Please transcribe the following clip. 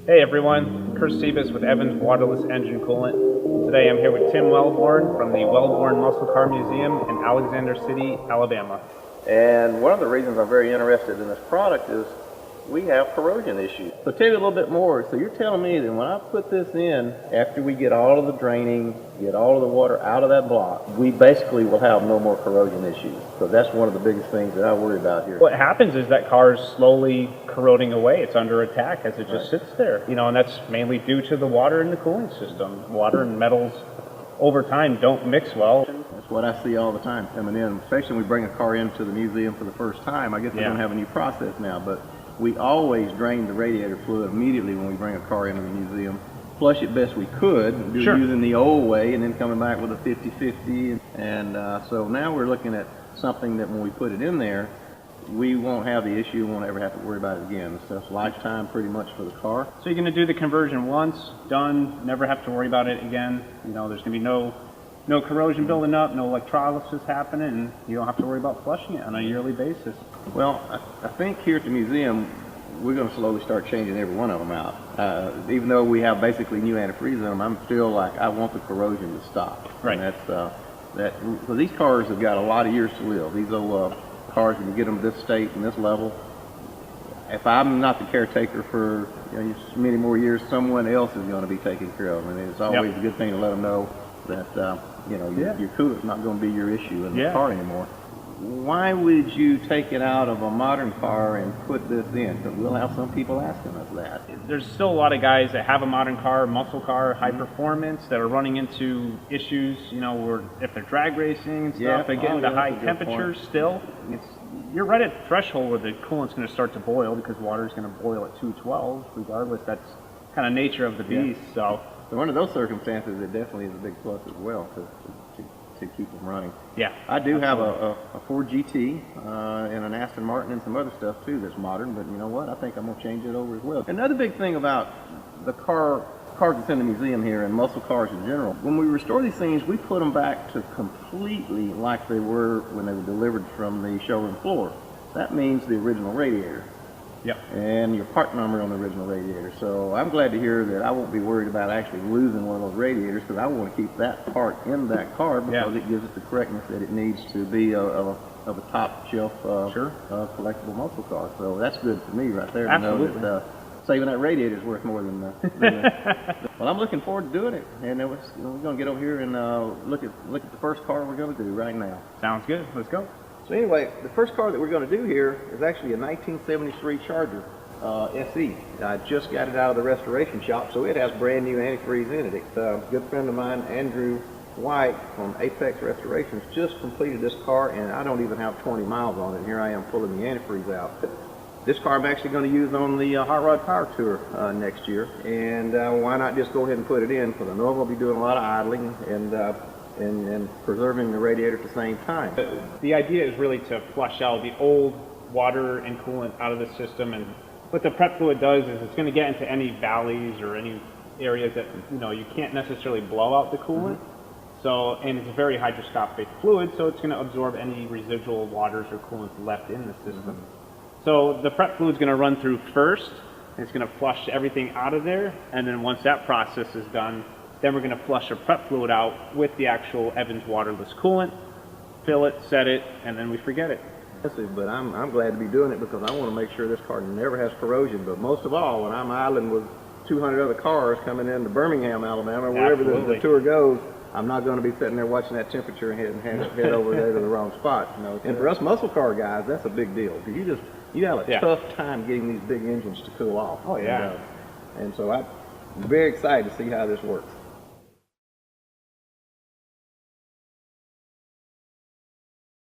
Hey everyone, Chris Sebas with Evans Waterless Engine Coolant. Today I'm here with Tim Wellborn from the Wellborn Muscle Car Museum in Alexander City, Alabama. And one of the reasons I'm very interested in this product is we have corrosion issues. So tell me a little bit more. So you're telling me that when I put this in, after we get all of the draining, get all of the water out of that block, we basically will have no more corrosion issues. So that's one of the biggest things that I worry about here. What happens is that car is slowly corroding away. It's under attack as it just sits there. And that's mainly due to the water in the cooling system. Water and metals over time don't mix well. That's what I see all the time coming in, especially when we bring a car into the museum for the first time. I guess we don't have a new process now, but we always drain the radiator fluid immediately when we bring a car into the museum. Flush it best we could, using the old way, and then coming back with a 50-50. And so now we're looking at something that when we put it in there, we won't have the issue, won't ever have to worry about it again. The stuff's lifetime pretty much for the car. So you're going to do the conversion once, done, never have to worry about it again. There's going to be no corrosion building up, no electrolysis happening, and you don't have to worry about flushing it on a yearly basis. Well, I think here at the museum, we're going to slowly start changing every one of them out. Even though we have basically new antifreeze in them, I'm still like, I want the corrosion to stop. Right. And so these cars have got a lot of years to live. These old cars, when you get them this state and this level, if I'm not the caretaker for many more years, someone else is going to be taking care of them. And it's always a good thing to let them know that your coolant's not going to be your issue in the car anymore. Why would you take it out of a modern car and put this in? Because we'll have some people asking us that. There's still a lot of guys that have a modern car, muscle car, high performance, that are running into issues, where if they're drag racing and stuff, they get into high temperatures still. You're right at the threshold where the coolant's going to start to boil, because water's going to boil at 212 regardless. That's kind of nature of the beast. So under those circumstances, it definitely is a big plus as well to keep them running. Yeah, I do have a Ford GT and an Aston Martin and some other stuff too that's modern, but you know what? I think I'm going to change it over as well. Another big thing about the cars that's in the museum here and muscle cars in general, when we restore these things, we put them back to completely like they were when they were delivered from the showroom floor. That means the original radiator. Yep. And your part number on the original radiator. So I'm glad to hear that I won't be worried about actually losing one of those radiators, because I want to keep that part in that car because it gives it the correctness that it needs to be of a top shelf collectible muscle car. So that's good for me right there. Absolutely. To know that saving that radiator is worth more than well, I'm looking forward to doing it, and we're going to get over here and look at the first car we're going to do right now. Sounds good. Let's go. So anyway, the first car that we're going to do here is actually a 1973 Charger SE. I just got it out of the restoration shop, so it has brand new antifreeze in it. It's a good friend of mine, Andrew White from Apex Restorations, just completed this car, and I don't even have 20 miles on it, and here I am pulling the antifreeze out. This car I'm actually going to use on the Hot Rod Power Tour next year, and why not just go ahead and put it in, because I know I'm going to be doing a lot of idling and preserving the radiator at the same time. The idea is really to flush out the old water and coolant out of the system, and what the prep fluid does is it's going to get into any valleys or any areas that you can't necessarily blow out the coolant. So, and it's a very hydroscopic fluid, so it's going to absorb any residual waters or coolants left in the system. So the prep fluid is going to run through first, and it's going to flush everything out of there, and then once that process is done, then we're going to flush the prep fluid out with the actual Evans waterless coolant, fill it, set it, and then we forget it. But I'm glad to be doing it because I want to make sure this car never has corrosion. But most of all, when I'm idling with 200 other cars coming into Birmingham, Alabama, wherever the tour goes, I'm not going to be sitting there watching that temperature and head over there to the wrong spot. And for us muscle car guys, that's a big deal. You have a tough time getting these big engines to cool off. Oh yeah. And so I'm very excited to see how this works.